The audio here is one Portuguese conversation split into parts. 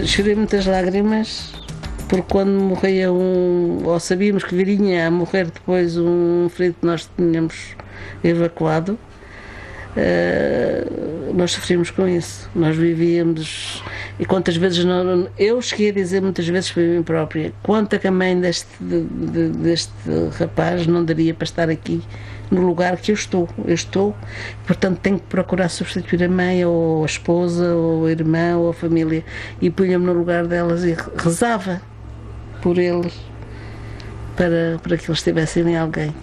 Chorei muitas lágrimas, porque quando morria ou sabíamos que viria a morrer depois um ferido que nós tínhamos evacuado, nós sofrimos com isso. Nós vivíamos, e quantas vezes eu cheguei a dizer muitas vezes para mim própria, quanto que a mãe deste rapaz não daria para estar aqui no lugar que eu estou, portanto tenho que procurar substituir a mãe ou a esposa ou a irmã ou a família, e punha-me no lugar delas e rezava por eles para que eles tivessem alguém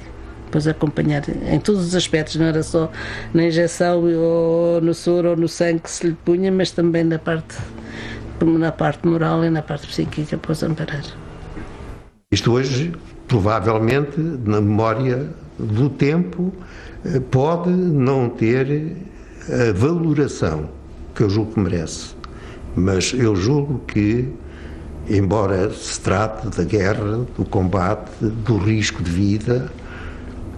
depois acompanhar em todos os aspectos, não era só na injeção ou no soro ou no sangue que se lhe punha, mas também na parte moral e na parte psíquica para os amparar. Isto hoje, provavelmente, na memória do tempo, pode não ter a valoração que eu julgo que merece, mas eu julgo que, embora se trate da guerra, do combate, do risco de vida,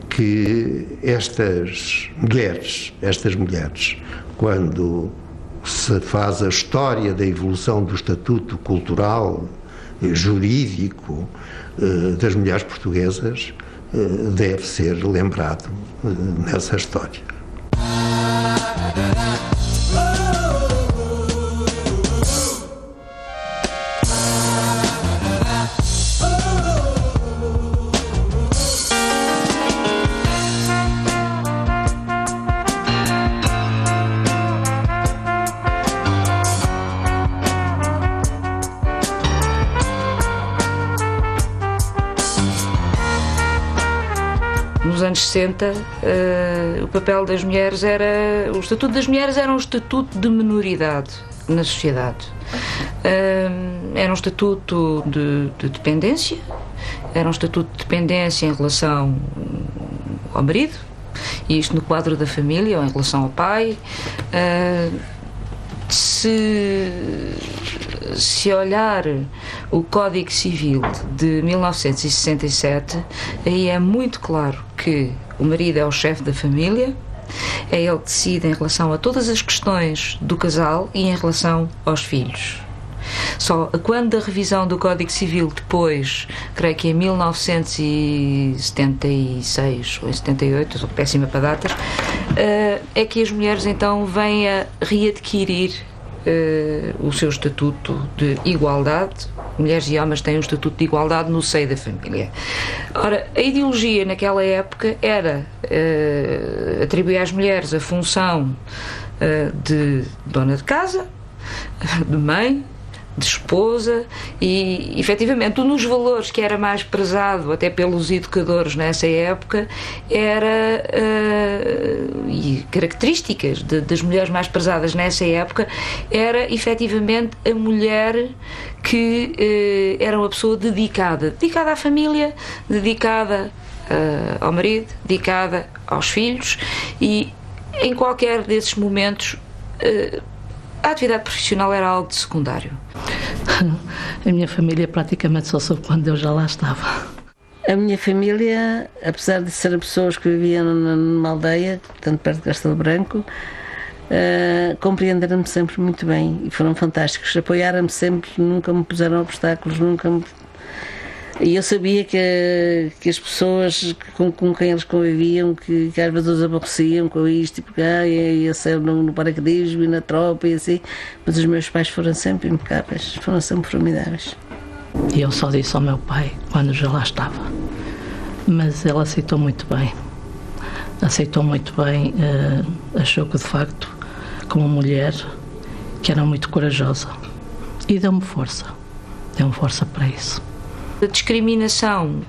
que estas mulheres, quando se faz a história da evolução do estatuto cultural, jurídico das mulheres portuguesas, deve ser lembrado nessa história. Nos anos 60, o papel das mulheres o estatuto das mulheres era um estatuto de minoridade na sociedade. Era um estatuto de dependência, era um estatuto de dependência em relação ao marido, e isto no quadro da família, ou em relação ao pai. Se olhar o Código Civil de 1967, aí é muito claro que o marido é o chefe da família, é ele que decide em relação a todas as questões do casal e em relação aos filhos. Só quando a revisão do Código Civil depois, creio que em 1976 ou em 78, sou péssima para datas, é que as mulheres então vêm a readquirir o seu estatuto de igualdade. Mulheres e homens têm um estatuto de igualdade no seio da família. Ora, a ideologia naquela época era atribuir às mulheres a função de dona de casa, de mãe, de esposa, e efetivamente um dos valores que era mais prezado até pelos educadores nessa época era e características das mulheres mais prezadas nessa época era efetivamente a mulher que era uma pessoa dedicada à família, dedicada ao marido, dedicada aos filhos, e em qualquer desses momentos a atividade profissional era algo de secundário. A minha família praticamente só soube quando eu já lá estava. A minha família, apesar de serem pessoas que viviam numa aldeia, portanto perto de Castelo Branco, compreenderam-me sempre muito bem e foram fantásticos. Apoiaram-me sempre, nunca me puseram obstáculos, nunca me... E eu sabia que as pessoas com quem eles conviviam, que às vezes os aborreciam com isto, porque ia ser no paraquedismo e na tropa e assim, mas os meus pais foram sempre impecáveis, foram sempre formidáveis. E eu só disse ao meu pai quando já lá estava, mas ele aceitou muito bem, achou que de facto, como mulher, que era muito corajosa, e deu-me força para isso. A discriminação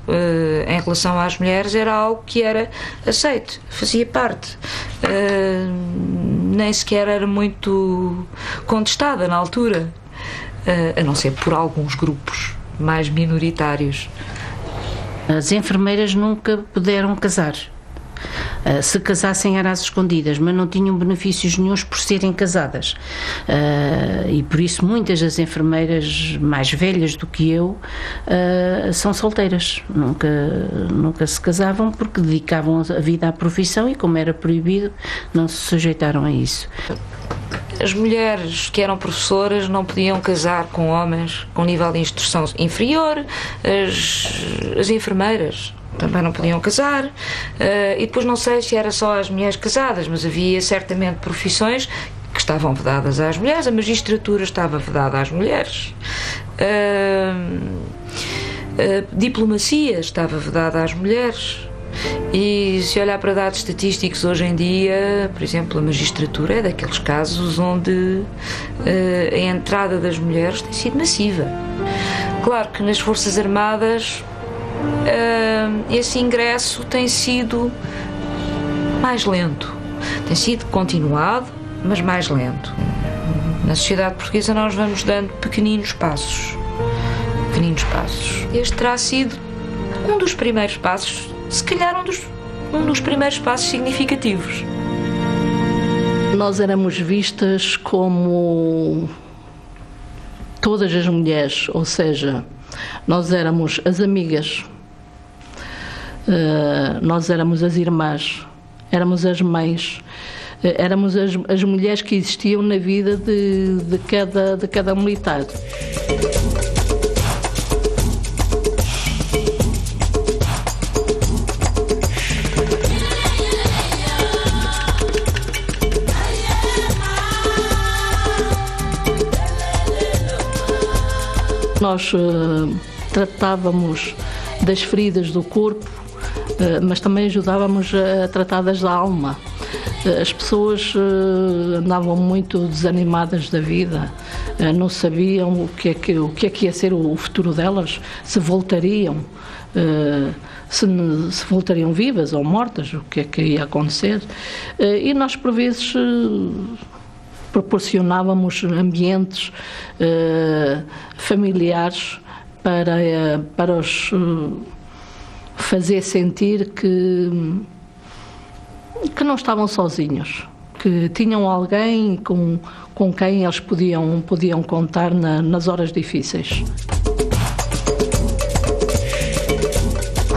em relação às mulheres era algo que era aceito, fazia parte, nem sequer era muito contestada na altura, a não ser por alguns grupos mais minoritários. As enfermeiras nunca puderam casar. Se casassem era às escondidas, mas não tinham benefícios nenhuns por serem casadas, e por isso muitas das enfermeiras mais velhas do que eu são solteiras, nunca se casavam porque dedicavam a vida à profissão e como era proibido não se sujeitaram a isso. as mulheres que eram professoras não podiam casar com homens com nível de instrução inferior, as enfermeiras também não podiam casar, e depois não sei se era só as mulheres casadas, mas havia certamente profissões que estavam vedadas às mulheres. A magistratura estava vedada às mulheres, a diplomacia estava vedada às mulheres. E se olhar para dados estatísticos hoje em dia, por exemplo, a magistratura é daqueles casos onde a entrada das mulheres tem sido massiva. Claro que nas Forças Armadas esse ingresso tem sido mais lento, tem sido continuado, mas mais lento. Na sociedade portuguesa nós vamos dando pequeninos passos. Este terá sido um dos primeiros passos, se calhar um dos primeiros passos significativos. Nós éramos vistas como todas as mulheres, ou seja, nós éramos as amigas, nós éramos as irmãs, éramos as mães, éramos as mulheres que existiam na vida de cada militar. Nós tratávamos das feridas do corpo, mas também ajudávamos a tratar das da alma. As pessoas andavam muito desanimadas da vida, não sabiam o que é que ia ser o futuro delas, se voltariam, se voltariam vivas ou mortas, o que é que ia acontecer. E nós, por vezes, proporcionávamos ambientes familiares para os fazer sentir que não estavam sozinhos, que tinham alguém com quem eles podiam contar nas horas difíceis.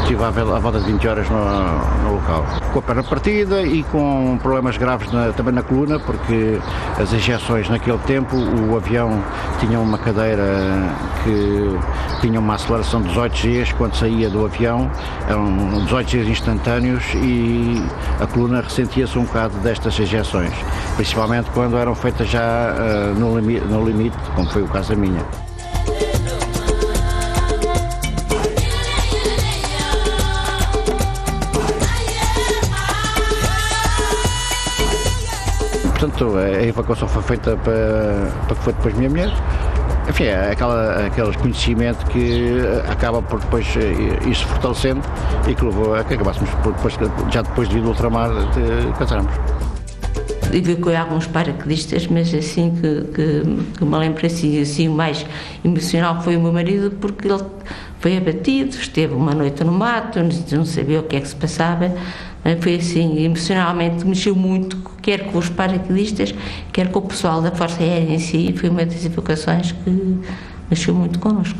Estive à volta de 20 horas no local, com a perna partida e com problemas graves também na coluna, porque as injeções naquele tempo, o avião tinha uma cadeira que tinha uma aceleração de 18 Gs quando saía do avião, eram 18 Gs instantâneos, e a coluna ressentia-se um bocado destas injeções, principalmente quando eram feitas já no limite, como foi o caso da minha. Portanto, a evacuação foi feita para que foi depois minha mulher. Enfim, é aquele conhecimento que acaba por depois ir se fortalecendo e que levou a que acabássemos já depois de ir do ultramar, de casarmos. Evacuei alguns paraquedistas, mas assim que me lembro assim, o mais emocional foi o meu marido, porque ele foi abatido, esteve uma noite no mato, não sabia o que é que se passava. Foi assim, emocionalmente mexeu muito, quer com os paraquedistas, quer com o pessoal da Força Aérea em si. Foi uma das evacuações que mexeu muito connosco.